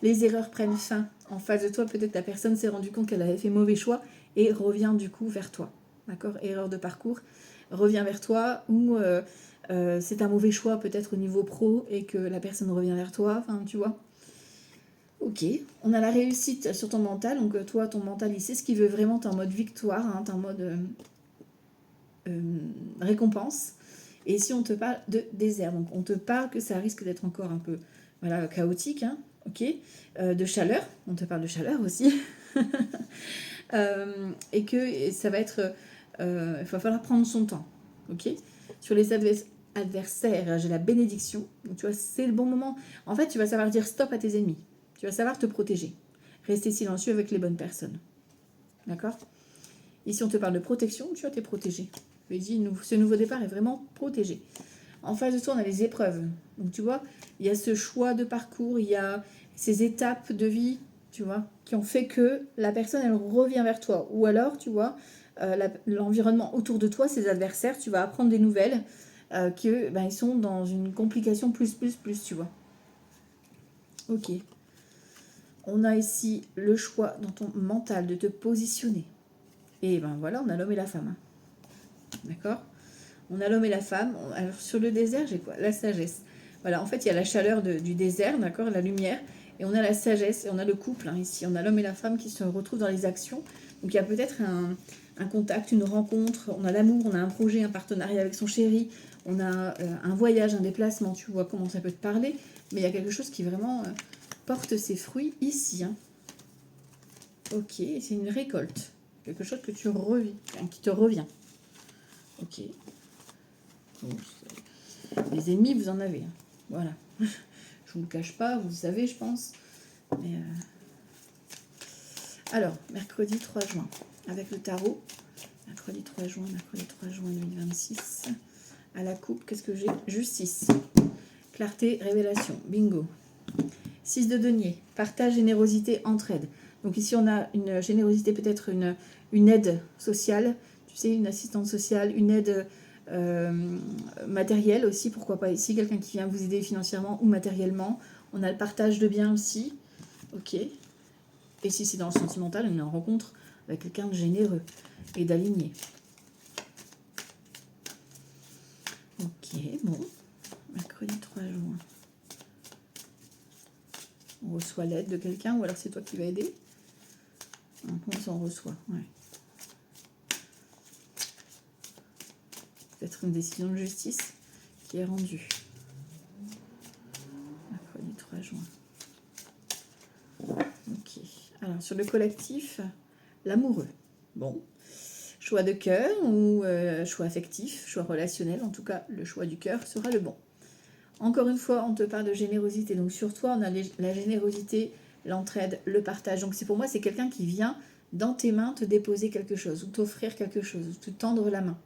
Les erreurs prennent fin. En face de toi, peut-être la personne s'est rendue compte qu'elle avait fait mauvais choix et revient du coup vers toi. D'accord? Erreur de parcours. Revient vers toi ou c'est un mauvais choix peut-être au niveau pro et que la personne revient vers toi. Enfin, tu vois. Ok, on a la réussite sur ton mental, donc toi, ton mental, il sait ce qu'il veut vraiment, t'es en mode victoire, hein, t'es en mode récompense. Et ici, on te parle de désert, donc on te parle que ça risque d'être encore un peu voilà, chaotique, hein, ok, de chaleur, on te parle de chaleur aussi, et que ça va être, il va falloir prendre son temps, ok. Sur les adversaires, j'ai la bénédiction, donc tu vois, c'est le bon moment. En fait, tu vas savoir dire stop à tes ennemis. Tu vas savoir te protéger. Rester silencieux avec les bonnes personnes. D'accord? Ici, on te parle de protection. Tu vois, tu es protégé. Je lui ai dit, ce nouveau départ est vraiment protégé. En face de toi, on a les épreuves. Donc, tu vois, il y a ce choix de parcours, il y a ces étapes de vie, tu vois, qui ont fait que la personne, elle revient vers toi. Ou alors, tu vois, l'environnement autour de toi, ses adversaires, tu vas apprendre des nouvelles, que ils sont dans une complication plus, tu vois. Ok. On a ici le choix dans ton mental de te positionner. Et ben voilà, on a l'homme et la femme. D'accord? On a l'homme et la femme. Alors sur le désert, j'ai quoi? La sagesse. Voilà, en fait, il y a la chaleur du désert, d'accord? La lumière. Et on a la sagesse, et on a le couple, hein, ici. On a l'homme et la femme qui se retrouvent dans les actions. Donc il y a peut-être un contact, une rencontre. On a l'amour, on a un projet, un partenariat avec son chéri. On a un voyage, un déplacement. Tu vois comment ça peut te parler. Mais il y a quelque chose qui vraiment porte ses fruits ici. Hein. Ok, c'est une récolte. Quelque chose que tu revis, qui te revient. Ok. Donc, les ennemis, vous en avez. Hein. Voilà. Je vous le cache pas, vous le savez, je pense. Mais alors, mercredi 3 juin, avec le tarot. Mercredi 3 juin 2026. À la coupe, qu'est-ce que j'ai? Justice. Clarté, révélation. Bingo. 6 de denier. Partage, générosité, entraide. Donc ici, on a une générosité, peut-être une aide sociale. Tu sais, une assistante sociale, une aide matérielle aussi, pourquoi pas ici, quelqu'un qui vient vous aider financièrement ou matériellement. On a le partage de biens aussi. Ok. Et si c'est dans le sentimental, on est en rencontre avec quelqu'un de généreux et d'aligné. Ok, bon. Mercredi 3 juin. On reçoit l'aide de quelqu'un ou alors c'est toi qui vas aider. On s'en reçoit, ouais. Peut-être une décision de justice qui est rendue. Mercredi 3 juin. Ok. Alors, sur le collectif, l'amoureux. Bon. Choix de cœur ou choix affectif, choix relationnel. En tout cas, le choix du cœur sera le bon. Encore une fois, on te parle de générosité. Donc, sur toi, on a la générosité, l'entraide, le partage. Donc, pour moi, c'est quelqu'un qui vient dans tes mains te déposer quelque chose ou t'offrir quelque chose, ou te tendre la main.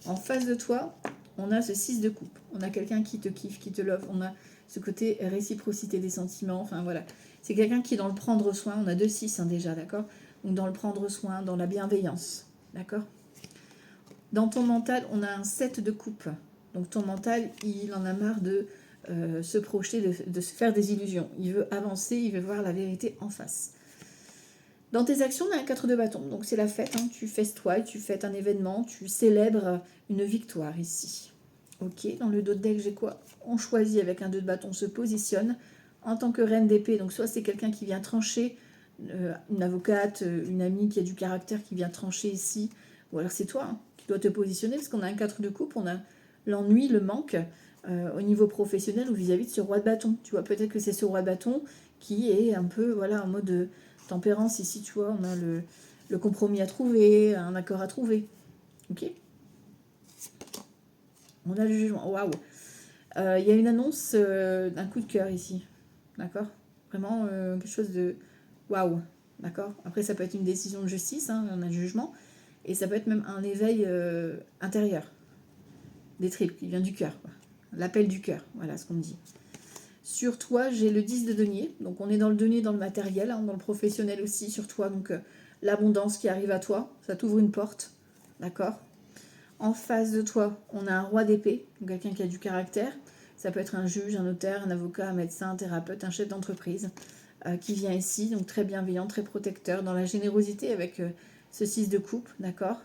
En face de toi, on a ce 6 de coupe. On a quelqu'un qui te kiffe, qui te love. On a ce côté réciprocité des sentiments. Enfin, voilà. C'est quelqu'un qui est dans le prendre soin. On a 2 6 hein, déjà, d'accord? Donc, dans le prendre soin, dans la bienveillance. D'accord? Dans ton mental, on a un 7 de coupe. Donc, ton mental, il en a marre de se projeter, de se faire des illusions. Il veut avancer, il veut voir la vérité en face. Dans tes actions, on a un 4 de bâton. Donc c'est la fête, hein. Tu festoies, tu fêtes un événement, tu célèbres une victoire ici. Ok, dans le dos de deck, j'ai quoi? On choisit avec un 2 de bâton, on se positionne en tant que reine d'épée. Donc soit c'est quelqu'un qui vient trancher, une avocate, une amie qui a du caractère qui vient trancher ici. Ou alors c'est toi, hein, qui dois te positionner parce qu'on a un 4 de coupe, on a l'ennui, le manque au niveau professionnel ou vis-à-vis de ce roi de bâton. Tu vois, peut-être que c'est ce roi de bâton qui est un peu, voilà, en mode tempérance. Ici, tu vois, on a le compromis à trouver, un accord à trouver. Ok. On a le jugement. Waouh. Il y a une annonce d'un coup de cœur ici. D'accord. Vraiment quelque chose de waouh. D'accord. Après, ça peut être une décision de justice, hein, on a le jugement. Et ça peut être même un éveil intérieur. Des tripes qui vient du cœur. L'appel du cœur. Voilà ce qu'on me dit. Sur toi, j'ai le 10 de denier. Donc, on est dans le denier, dans le matériel, hein, dans le professionnel aussi. Sur toi, donc l'abondance qui arrive à toi. Ça t'ouvre une porte. D'accord. En face de toi, on a un roi d'épée, quelqu'un qui a du caractère. Ça peut être un juge, un notaire, un avocat, un médecin, un thérapeute, un chef d'entreprise qui vient ici, donc très bienveillant, très protecteur, dans la générosité avec ce 6 de coupe, d'accord.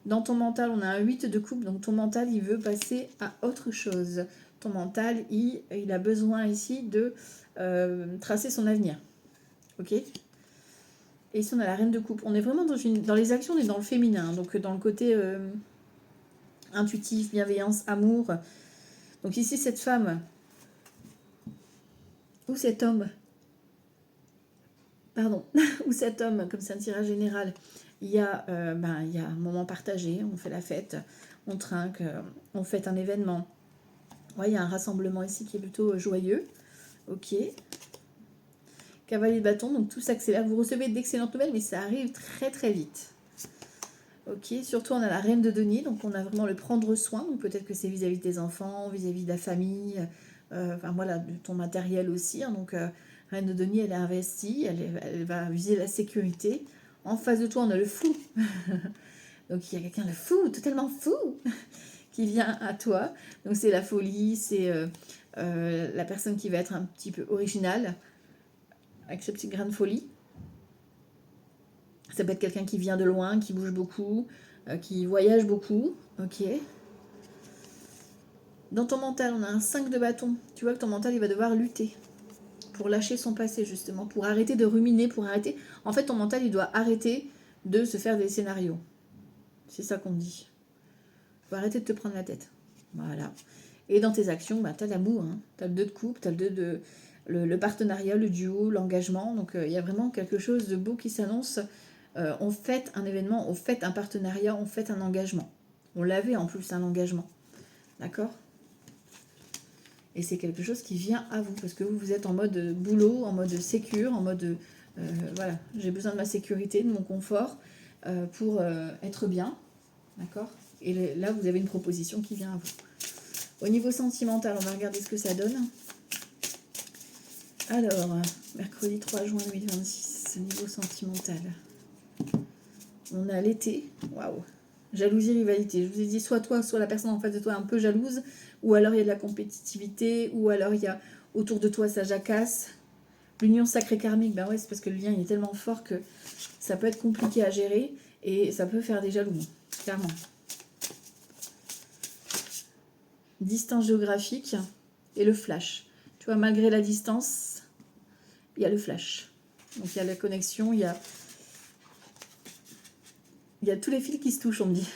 Dans ton mental, on a un 8 de coupe, donc ton mental, il veut passer à autre chose. Ton mental, il a besoin ici de tracer son avenir, ok. Et ici, on a la reine de coupe. On est vraiment dans les actions, on est dans le féminin, donc dans le côté intuitif, bienveillance, amour. Donc ici, cette femme ou cet homme, pardon, ou cet homme, comme c'est un tirage général, il y a un moment partagé, on fait la fête, on trinque, on fête un événement. Ouais, il y a un rassemblement ici qui est plutôt joyeux. Ok. Cavalier de bâton, donc tout s'accélère. Vous recevez d'excellentes nouvelles, mais ça arrive très très vite. Ok, surtout on a la reine de denier, donc on a vraiment le prendre soin, donc peut-être que c'est vis-à-vis des enfants, vis-à-vis de la famille, enfin voilà, de ton matériel aussi, hein, donc reine de denier, elle est investie, elle va viser la sécurité. En face de toi, on a le fou, donc il y a quelqu'un de fou, totalement fou, qui vient à toi, donc c'est la folie, c'est la personne qui va être un petit peu originale, avec ce petit grain de folie. Ça peut être quelqu'un qui vient de loin, qui bouge beaucoup, qui voyage beaucoup. Ok. Dans ton mental, on a un 5 de bâton. Tu vois que ton mental, il va devoir lutter pour lâcher son passé, justement, pour arrêter de ruminer, pour arrêter... En fait, ton mental, il doit arrêter de se faire des scénarios. C'est ça qu'on dit. Il faut arrêter de te prendre la tête. Voilà. Et dans tes actions, bah, tu as l'amour. Hein. Tu as le 2 de coupe, tu as le 2 de... Le partenariat, le duo, l'engagement. Donc, il y a vraiment quelque chose de beau qui s'annonce. On fête un événement, on fête un partenariat, on fête un engagement. On l'avait en plus, un engagement. D'accord? Et c'est quelque chose qui vient à vous, parce que vous êtes en mode boulot, en mode sécure, en mode, voilà, j'ai besoin de ma sécurité, de mon confort, pour être bien. D'accord? Et là, vous avez une proposition qui vient à vous. Au niveau sentimental, on va regarder ce que ça donne. Alors, mercredi 3 juin 2026, niveau sentimental. On a l'été, waouh, jalousie, rivalité. Je vous ai dit, soit toi, soit la personne en face de toi est un peu jalouse, ou alors il y a de la compétitivité, ou alors il y a autour de toi ça jacasse. L'union sacrée karmique, ben ouais, c'est parce que le lien il est tellement fort que ça peut être compliqué à gérer et ça peut faire des jaloux, clairement. Distance géographique et le flash. Tu vois, malgré la distance, il y a le flash. Donc il y a la connexion, il y a tous les fils qui se touchent, on me dit.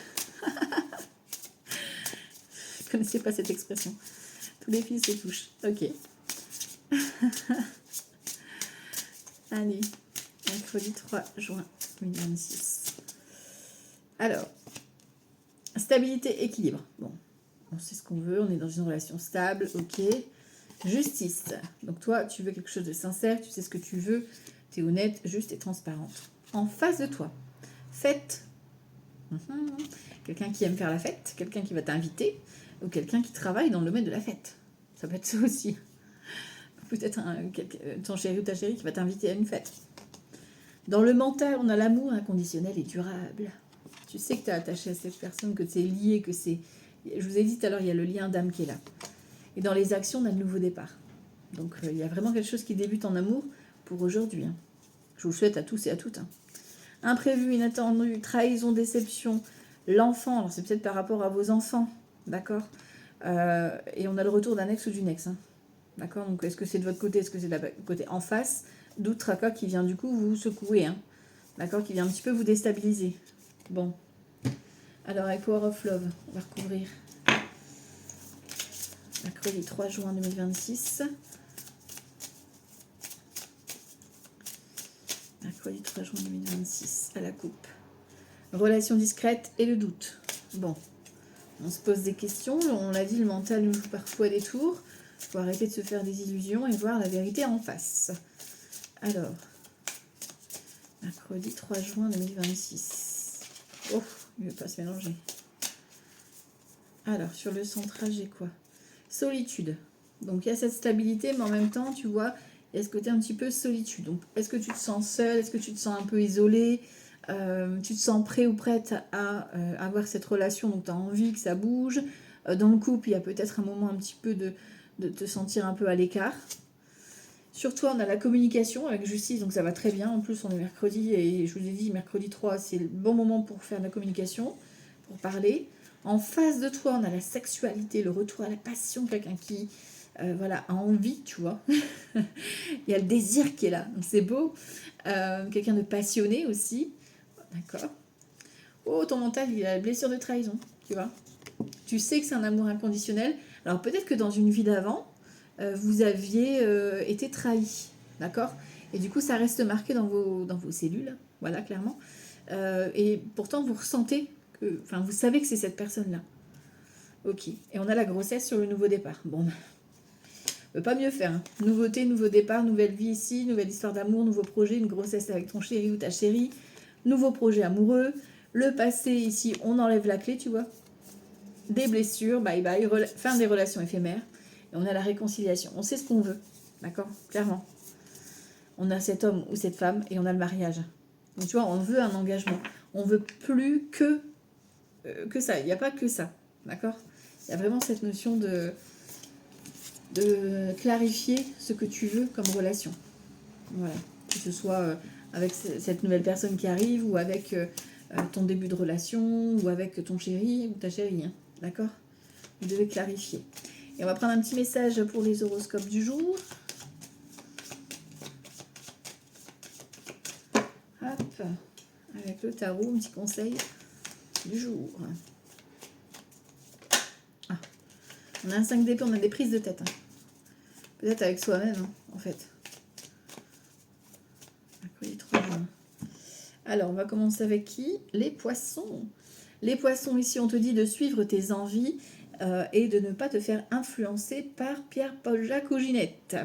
Je ne connaissais pas cette expression. Tous les fils se touchent. Ok. Allez, mercredi 3 juin 2026. Alors, stabilité, équilibre. Bon, on sait ce qu'on veut, on est dans une relation stable, ok. Justice. Donc toi, tu veux quelque chose de sincère, tu sais ce que tu veux, tu es honnête, juste et transparente. En face de toi, fête. Quelqu'un qui aime faire la fête, quelqu'un qui va t'inviter, ou quelqu'un qui travaille dans le domaine de la fête. Ça peut être ça aussi. Peut-être ton chéri ou ta chérie qui va t'inviter à une fête. Dans le mental, on a l'amour inconditionnel et durable. Tu sais que tu es attaché à cette personne, que tu es lié, que c'est... Je vous ai dit tout à l'heure, il y a le lien d'âme qui est là. Et dans les actions, on a le nouveau départ. Donc, il y a vraiment quelque chose qui débute en amour pour aujourd'hui. Hein. Je vous le souhaite à tous et à toutes. Hein. Imprévu, inattendu, trahison, déception, l'enfant. Alors c'est peut-être par rapport à vos enfants, d'accord. Et on a le retour d'un ex ou d'une ex. Hein. D'accord. Donc est-ce que c'est de votre côté, est-ce que c'est de la côté en face? Doute, tracas qui vient du coup vous secouer. Hein. D'accord. Qui vient un petit peu vous déstabiliser. Bon. Alors avec Power of Love, on va recouvrir. Mercredi 3 juin 2026. Mercredi 3 juin 2026, à la coupe. Relation discrète et le doute. Bon, on se pose des questions. On l'a dit, le mental nous joue parfois des tours. Il faut arrêter de se faire des illusions et voir la vérité en face. Alors, mercredi 3 juin 2026. Oh, il ne veut pas se mélanger. Alors, sur le centrage, j'ai quoi? Solitude. Donc, il y a cette stabilité, mais en même temps, tu vois, il y a ce côté un petit peu solitude. Donc, est-ce que tu te sens seul? Est-ce que tu te sens un peu isolé? Tu te sens prêt ou prête à avoir cette relation, donc tu as envie que ça bouge. Dans le couple, il y a peut-être un moment un petit peu de te sentir un peu à l'écart. Sur toi, on a la communication avec justice, donc ça va très bien. En plus, on est mercredi, et je vous ai dit, mercredi 3, c'est le bon moment pour faire de la communication, pour parler. En face de toi, on a la sexualité, le retour à la passion, quelqu'un qui voilà, a envie, tu vois. Il y a le désir qui est là, donc c'est beau. Quelqu'un de passionné aussi. D'accord. Oh, ton mental, il a la blessure de trahison, tu vois. Tu sais que c'est un amour inconditionnel. Alors peut-être que dans une vie d'avant, vous aviez été trahi, d'accord. Et du coup, ça reste marqué dans vos cellules, voilà, clairement. Et pourtant, vous ressentez que... Enfin, vous savez que c'est cette personne-là. Ok. Et on a la grossesse sur le nouveau départ. Bon, on peut pas mieux faire. Hein. Nouveauté, nouveau départ, nouvelle vie ici, nouvelle histoire d'amour, nouveau projet, une grossesse avec ton chéri ou ta chérie, nouveau projet amoureux. Le passé, ici, on enlève la clé, tu vois. Des blessures, bye bye, fin des relations éphémères. Et on a la réconciliation. On sait ce qu'on veut, d'accord? Clairement. On a cet homme ou cette femme et on a le mariage. Donc tu vois, on veut un engagement. On veut plus que ça. Il n'y a pas que ça, d'accord? Il y a vraiment cette notion de clarifier ce que tu veux comme relation. Voilà. Que ce soit avec cette nouvelle personne qui arrive ou avec ton début de relation ou avec ton chéri ou ta chérie. Hein. D'accord? Vous devez clarifier. Et on va prendre un petit message pour les horoscopes du jour. Hop. Avec le tarot, un petit conseil du jour. Ah. On a un 5 d'épée, on a des prises de tête. Hein. Peut-être avec soi-même, hein, en fait. Mercredi 3 juin. Alors, on va commencer avec qui? Les poissons. Les poissons, ici, on te dit de suivre tes envies et de ne pas te faire influencer par Pierre, Paul, Jacques ou Ginette.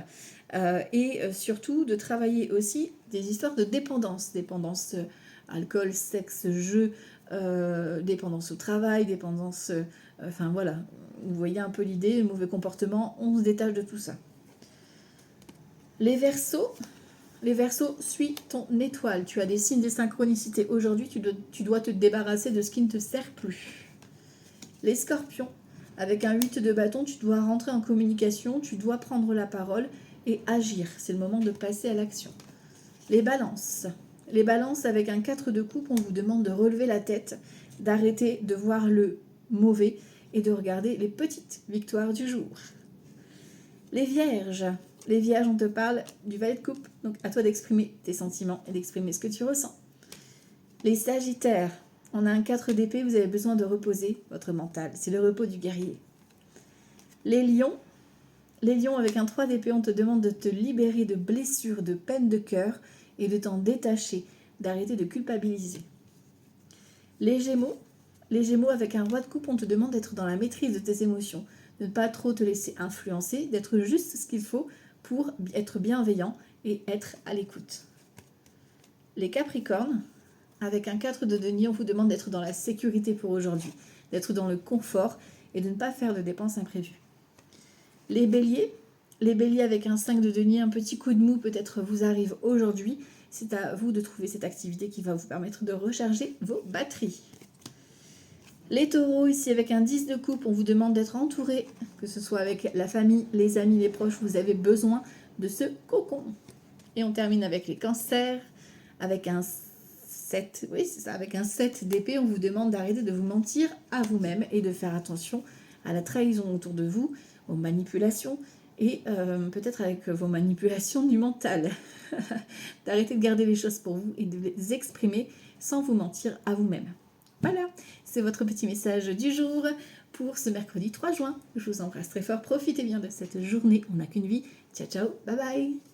Et surtout, de travailler aussi des histoires de dépendance. Dépendance alcool, sexe, jeu, dépendance au travail, dépendance... Enfin, voilà. Vous voyez un peu l'idée, le mauvais comportement, on se détache de tout ça. Les Verseaux, suis ton étoile. Tu as des signes de synchronicité aujourd'hui. Tu dois te débarrasser de ce qui ne te sert plus. Les Scorpions, avec un 8 de bâton, tu dois rentrer en communication, tu dois prendre la parole et agir. C'est le moment de passer à l'action. Les Balances, avec un 4 de coupe, on vous demande de relever la tête, d'arrêter de voir le mauvais et de regarder les petites victoires du jour. Les Vierges, on te parle du valet de coupe, donc à toi d'exprimer tes sentiments et d'exprimer ce que tu ressens. Les Sagittaires, on a un 4 d'épée, vous avez besoin de reposer votre mental, c'est le repos du guerrier. Les Lions, avec un 3 d'épée, on te demande de te libérer de blessures, de peines de cœur et de t'en détacher, d'arrêter de culpabiliser. Les Gémeaux, avec un roi de coupe, on te demande d'être dans la maîtrise de tes émotions, de ne pas trop te laisser influencer, d'être juste ce qu'il faut pour être bienveillant et être à l'écoute. Les Capricornes, avec un 4 de denier, on vous demande d'être dans la sécurité pour aujourd'hui, d'être dans le confort et de ne pas faire de dépenses imprévues. Les Béliers, avec un 5 de denier, un petit coup de mou peut-être vous arrive aujourd'hui. C'est à vous de trouver cette activité qui va vous permettre de recharger vos batteries. Les Taureaux, ici avec un 10 de coupe, on vous demande d'être entouré, que ce soit avec la famille, les amis, les proches, vous avez besoin de ce cocon. Et on termine avec les Cancers. avec un 7, oui c'est ça, avec un 7 d'épée, on vous demande d'arrêter de vous mentir à vous-même et de faire attention à la trahison autour de vous, aux manipulations et peut-être avec vos manipulations du mental. D'arrêter de garder les choses pour vous et de les exprimer sans vous mentir à vous-même. Voilà, c'est votre petit message du jour pour ce mercredi 3 juin. Je vous embrasse très fort, profitez bien de cette journée, on n'a qu'une vie. Ciao ciao, bye bye.